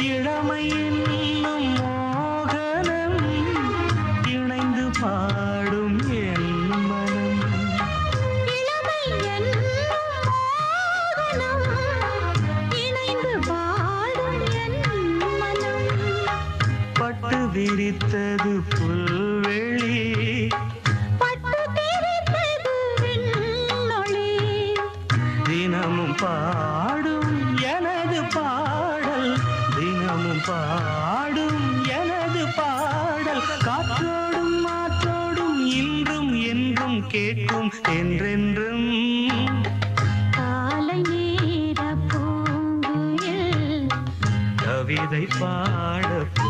இளமை என்னும் மோகனம் இணைந்து பாடும் என் மனம். இளமை என்னும் மோகனம் இணைந்து பாடும் என் மனம். பட்டு விரித்தது புல்வெளி, பட்டு தெரித்தது விண்ணொளி. தினமும் பாடும் எனது பாடல், தினமும் பாடும் எனது பாடல். காற்றோடும் மாற்றோடும் இன்றும் என்றும் கேட்கும் என்றென்றும். காலை நேர பூங்குயில் கவிதை பாட போ